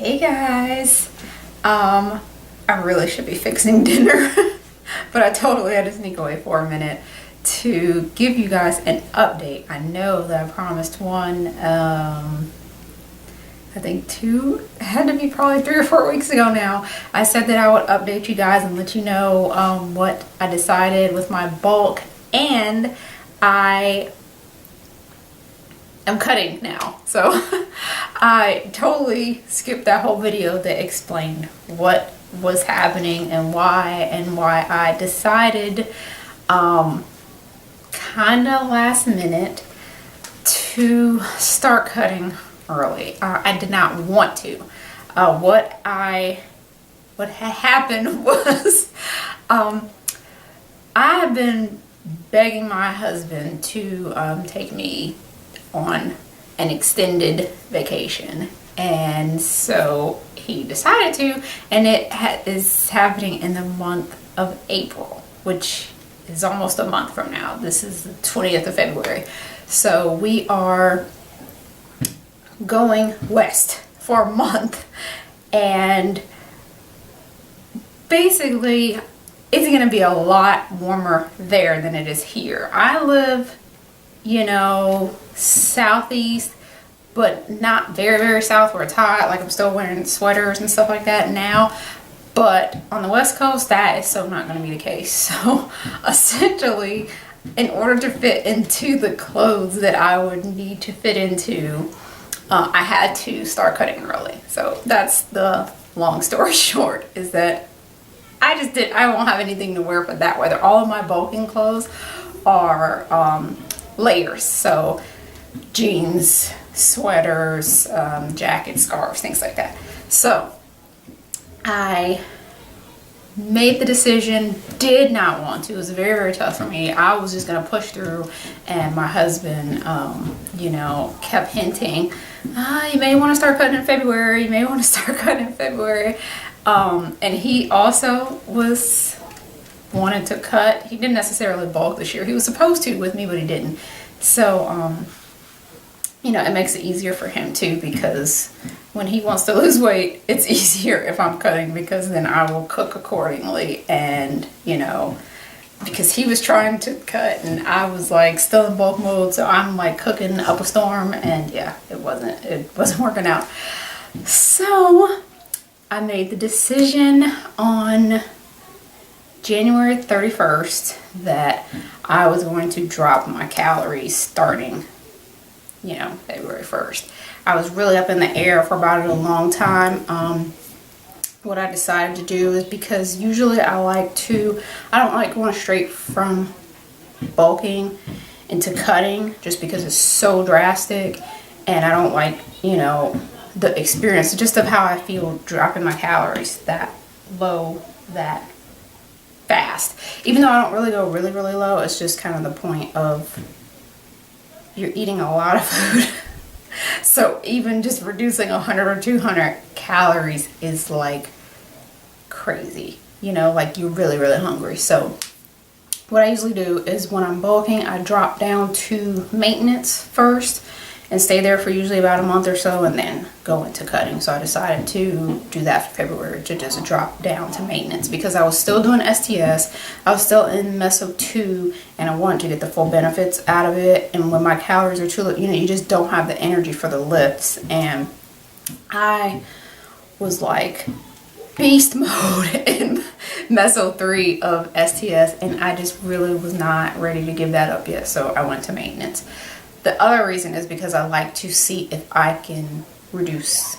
Hey guys, I really should be fixing dinner, but I totally had to sneak away for a minute to give you guys an update. I know that I promised one, I think two, it had to be probably 3 or 4 weeks ago now. I said that I would update you guys and let you know what I decided with my bulk, and I am cutting now. So I totally skipped that whole video that explained what was happening and why I decided kind of last minute to start cutting early. I did not want to. What had happened was I have been begging my husband to take me on an extended vacation, and so he decided to, and it is happening in the month of April, which is almost a month from now. This is the 20th of February, so we are going west for a month, and basically it's going to be a lot warmer there than it is here. I live, you know, southeast, but not very south where it's hot. Like, I'm still wearing sweaters and stuff like that now, but on the west coast that is so not going to be the case. So essentially, in order to fit into the clothes that I would need to fit into, I had to start cutting early. So that's the long story short, is that I won't have anything to wear for that weather. All of my bulking clothes are layers, so jeans, sweaters, jackets, scarves, things like that. So I made the decision, did not want to. It was very tough for me. I was just gonna push through, and my husband you know, kept hinting, you may want to start cutting in February, you may want to start cutting in February. And he also wanted to cut. He didn't necessarily bulk this year. He was supposed to with me, but he didn't. So you know, it makes it easier for him too, because when he wants to lose weight, it's easier if I'm cutting, because then I will cook accordingly. And you know, because he was trying to cut and I was like still in bulk mode, so I'm like cooking up a storm, and yeah, it wasn't working out. So I made the decision on January 31st that I was going to drop my calories starting, you know, February 1st. I was really up in the air for about a long time. What I decided to do is, because usually I don't like going straight from bulking into cutting, just because it's so drastic, and I don't like, you know, the experience just of how I feel dropping my calories that low, that fast. Even though I don't really go really low, it's just kind of the point of you're eating a lot of food. So even just reducing 100 or 200 calories is like crazy, you know, like you're really hungry. So what I usually do is, when I'm bulking, I drop down to maintenance first and stay there for usually about a month or so, and then go into cutting. So I decided to do that for February, to just drop down to maintenance, because I was still doing STS, I was still in Meso 2, and I wanted to get the full benefits out of it. And when my calories are too low, you know, you just don't have the energy for the lifts. And I was like beast mode in Meso 3 of STS, and I just really was not ready to give that up yet, so I went to maintenance. The other reason is because I like to see if I can reduce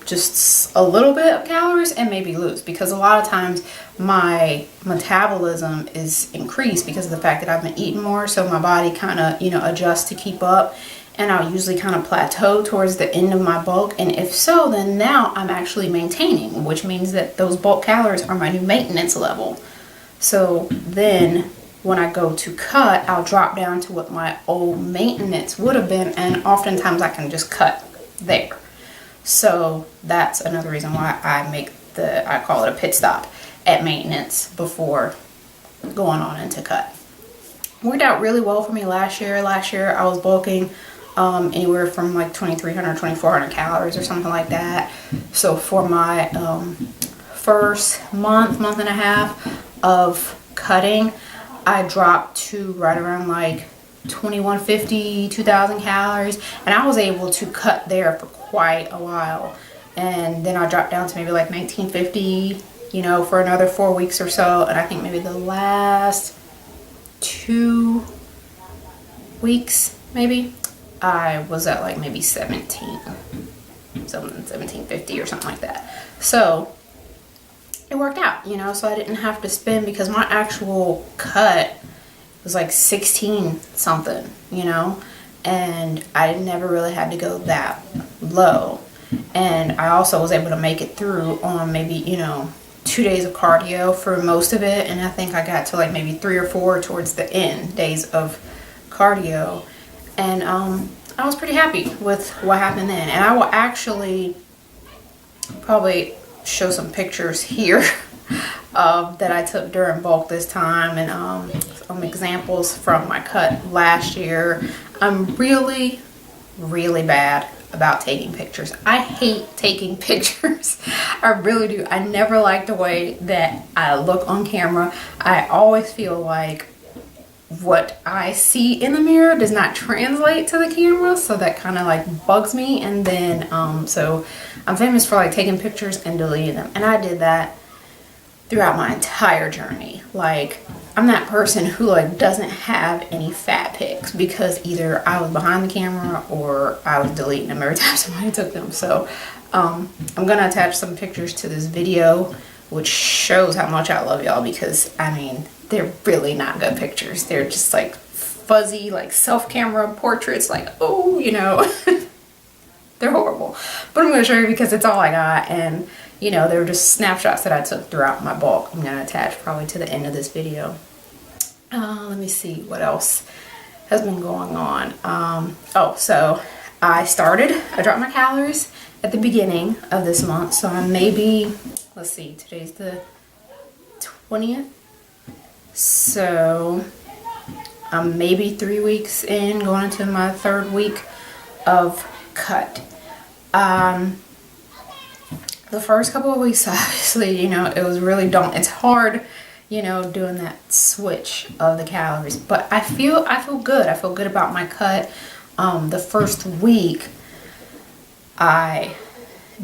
just a little bit of calories and maybe lose, because a lot of times my metabolism is increased because of the fact that I've been eating more, so my body kind of, you know, adjusts to keep up, and I'll usually kind of plateau towards the end of my bulk. And if so, then now I'm actually maintaining, which means that those bulk calories are my new maintenance level. So then when I go to cut, I'll drop down to what my old maintenance would have been, and oftentimes I can just cut there. So that's another reason why I call it a pit stop at maintenance before going on into cut. Worked out really well for me last year. Last year I was bulking anywhere from like 2,300, 2,400 calories or something like that. So for my first month and a half of cutting, I dropped to right around like 2,150, 2,000 calories, and I was able to cut there for quite a while. And then I dropped down to maybe like 1950, you know, for another 4 weeks or so. And I think maybe the last 2 weeks, maybe, I was at like maybe 1750 or something like that. So it worked out, you know, so I didn't have to spend, because my actual cut was like 16 something, you know, and I never really had to go that low. And I also was able to make it through on maybe, you know, 2 days of cardio for most of it. And I think I got to like maybe 3 or 4 towards the end days of cardio. And I was pretty happy with what happened then. And I will actually probably show some pictures here that I took during bulk this time, and some examples from my cut last year. I'm really bad about taking pictures. I hate taking pictures. I really do. I never like the way that I look on camera. I always feel like what I see in the mirror does not translate to the camera, so that kind of like bugs me. And then so I'm famous for like taking pictures and deleting them, and I did that throughout my entire journey. Like, I'm that person who like doesn't have any fat pics, because either I was behind the camera or I was deleting them every time somebody took them. So I'm gonna attach some pictures to this video, which shows how much I love y'all, because I mean, they're really not good pictures. They're just like fuzzy, like self-camera portraits, like, oh, you know, they're horrible. But I'm gonna show you because it's all I got, and you know, they were just snapshots that I took throughout my bulk. I'm gonna attach probably to the end of this video. Let me see what else has been going on. Oh, so I dropped my calories at the beginning of this month. So I'm maybe, let's see, today's the 20th. So I'm maybe 3 weeks in, going into my 3rd week of cut. The first couple of weeks, obviously, you know, it was really it's hard, you know, doing that switch of the calories, but I feel good. I feel good about my cut. The first week I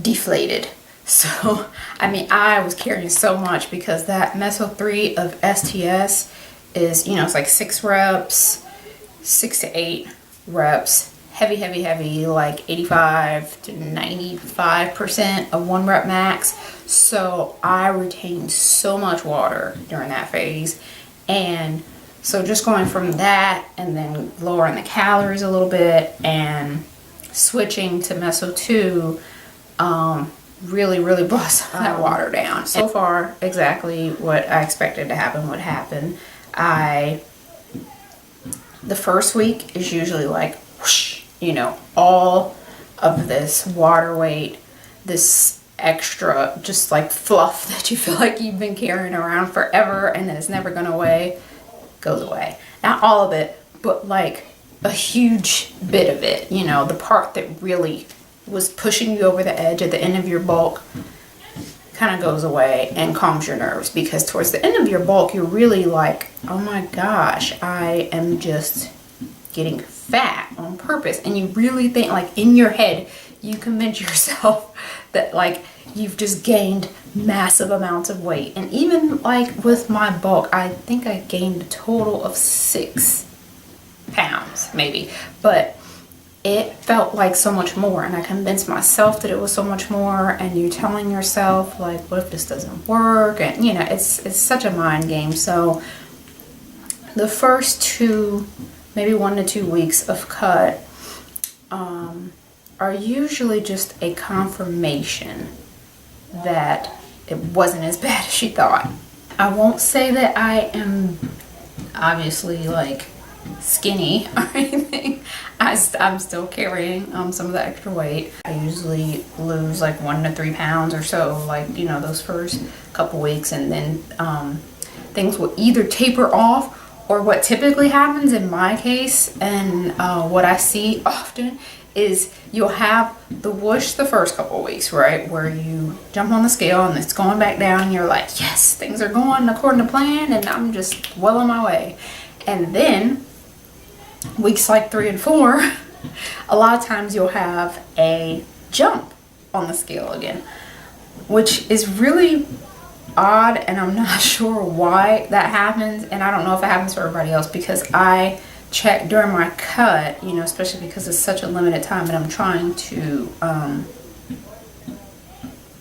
deflated. So, I mean, I was carrying so much, because that Meso 3 of STS is, you know, it's like 6 reps, 6 to 8 reps. Heavy, like 85 to 95% of 1 rep max. So I retained so much water during that phase. And so just going from that and then lowering the calories a little bit and switching to Meso 2 really brought some of that water down. So far, exactly what I expected to happen would happen. The first week is usually like whoosh, you know, all of this water weight, this extra just like fluff that you feel like you've been carrying around forever and that it's never going away, goes away. Not all of it, but like a huge bit of it, you know, the part that really was pushing you over the edge at the end of your bulk kind of goes away and calms your nerves, because towards the end of your bulk, you're really like, oh my gosh, I am just getting fat on purpose. And you really think, like, in your head, you convince yourself that like you've just gained massive amounts of weight. And even like with my bulk, I think I gained a total of 6 pounds maybe, but it felt like so much more, and I convinced myself that it was so much more. And you're telling yourself like, what if this doesn't work? And you know, it's such a mind game. So the first 2, maybe 1 to 2 weeks of cut are usually just a confirmation that it wasn't as bad as she thought. I won't say that I am obviously like skinny or anything. I'm still carrying some of the extra weight. I usually lose like 1 to 3 pounds or so, like, you know, those first couple weeks, and then things will either taper off or what typically happens in my case, and what I see often, is you'll have the whoosh the first couple of weeks, right, where you jump on the scale and it's going back down and you're like, yes, things are going according to plan and I'm just well on my way. And then weeks like 3 and 4, a lot of times you'll have a jump on the scale again, which is really odd, and I'm not sure why that happens, and I don't know if it happens for everybody else, because I check during my cut, you know, especially because it's such a limited time and I'm trying to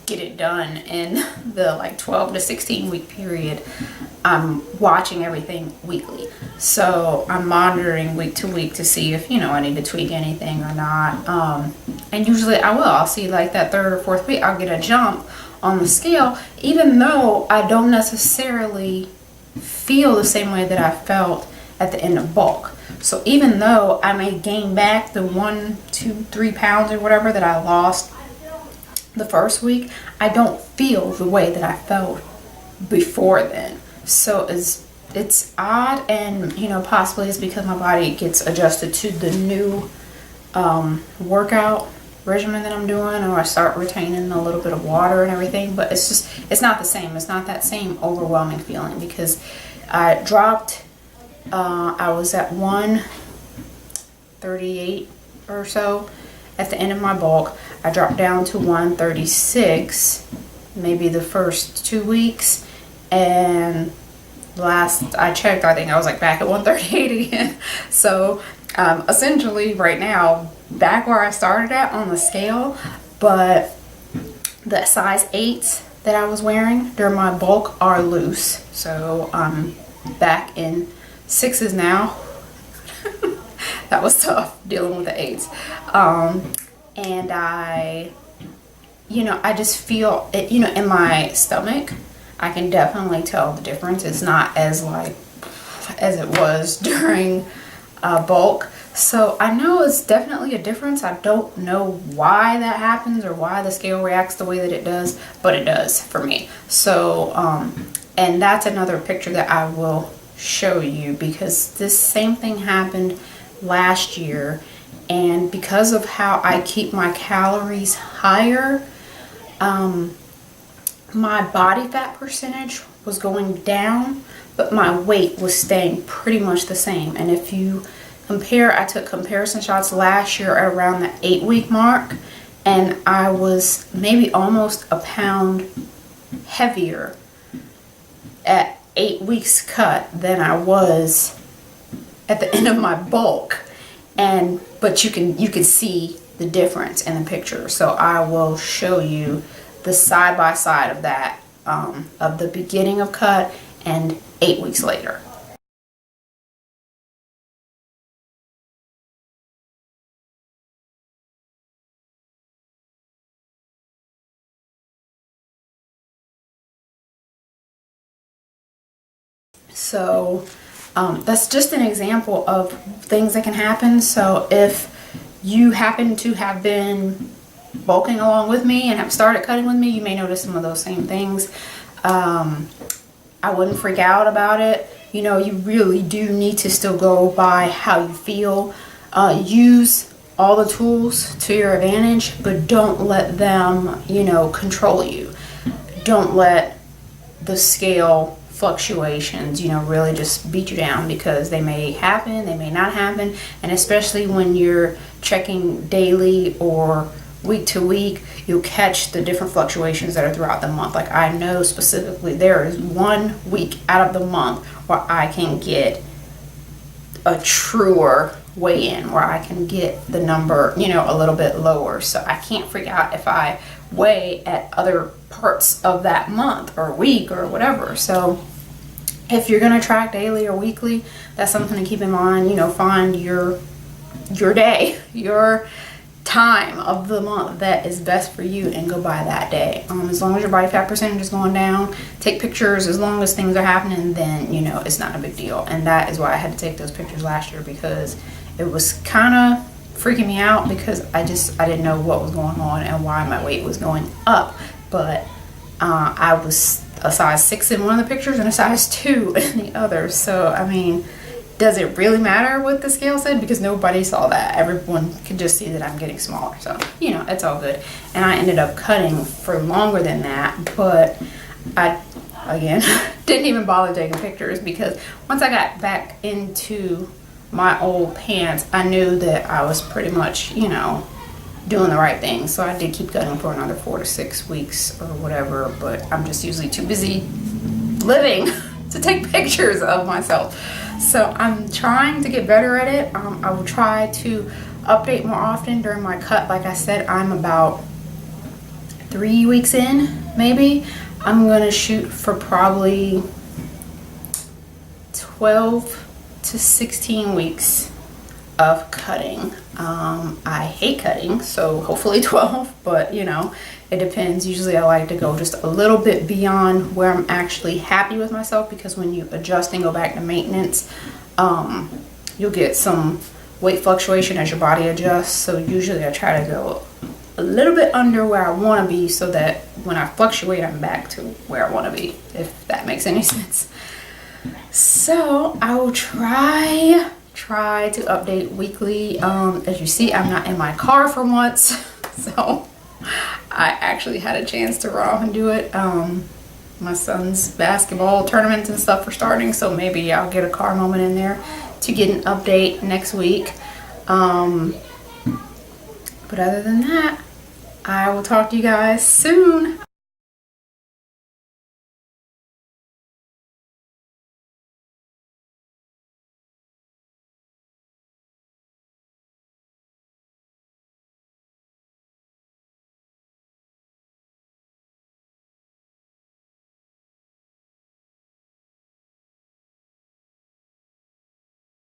get it done in the like 12 to 16 week period. I'm watching everything weekly, so I'm monitoring week to week to see if, you know, I need to tweak anything or not. And usually I'll see like that 3rd or 4th week I'll get a jump on the scale, even though I don't necessarily feel the same way that I felt at the end of bulk. So even though I may gain back the 1, 2, 3 pounds or whatever that I lost the first week, I don't feel the way that I felt before then. So it's odd, and you know, possibly it's because my body gets adjusted to the new workout regimen that I'm doing, or I start retaining a little bit of water and everything, but it's not the same. It's not that same overwhelming feeling, because I dropped, I was at 138 or so at the end of my bulk. I dropped down to 136 maybe the first 2 weeks, and last I checked, I think I was like back at 138 again. So essentially right now back where I started at on the scale, but the size 8s that I was wearing during my bulk are loose, so I'm back in 6s now. That was tough dealing with the 8s. And I just feel it, you know, in my stomach. I can definitely tell the difference. It's not as like as it was during bulk. So I know it's definitely a difference. I don't know why that happens or why the scale reacts the way that it does, but it does for me. So, and that's another picture that I will show you, because this same thing happened last year, and because of how I keep my calories higher, my body fat percentage was going down, but my weight was staying pretty much the same. And if you compare, I took comparison shots last year at around the 8-week mark, and I was maybe almost a pound heavier at 8 weeks cut than I was at the end of my bulk. But you can see the difference in the picture. So I will show you the side by side of that, of the beginning of cut and 8 weeks later. So that's just an example of things that can happen. So if you happen to have been bulking along with me and have started cutting with me, you may notice some of those same things. I wouldn't freak out about it. You know, you really do need to still go by how you feel. Use all the tools to your advantage, but don't let them, you know, control you. Don't let the scale fluctuations, you know, really just beat you down, because they may happen, they may not happen. And especially when you're checking daily or week to week, you'll catch the different fluctuations that are throughout the month. Like I know specifically there is 1 week out of the month where I can get a truer weigh-in, where I can get the number, you know, a little bit lower. So I can't freak out if I weigh at other parts of that month or week or whatever. So if you're going to track daily or weekly, that's something to keep in mind. You know, find your day, your time of the month that is best for you, and go by that day. As long as your body fat percentage is going down, take pictures. As long as things are happening, then, you know, it's not a big deal. And that is why I had to take those pictures last year, because it was kind of freaking me out, because I didn't know what was going on and why my weight was going up. But I a size 6 in one of the pictures and a size 2 in the other. So I mean, does it really matter what the scale said? Because nobody saw that. Everyone could just see that I'm getting smaller. So, you know, it's all good. And I ended up cutting for longer than that, but I, again, didn't even bother taking pictures because once I got back into my old pants, I knew that I was pretty much, you know, doing the right thing. So I did keep cutting for another 4 to 6 weeks or whatever, but I'm just usually too busy living to take pictures of myself. So I'm trying to get better at it. I will try to update more often during my cut. Like I said, I'm about 3 weeks in, maybe. I'm gonna shoot for probably 12 to 16 weeks of cutting. I hate cutting, so hopefully 12, but you know, it depends. Usually I like to go just a little bit beyond where I'm actually happy with myself, because when you adjust and go back to maintenance, you'll get some weight fluctuation as your body adjusts. So usually I try to go a little bit under where I want to be so that when I fluctuate, I'm back to where I want to be, if that makes any sense. So I will try to update weekly. As you see, I'm not in my car for once, so I actually had a chance to run off and do it. My son's basketball tournaments and stuff are starting, so maybe I'll get a car moment in there to get an update next week. But other than that, I will talk to you guys soon.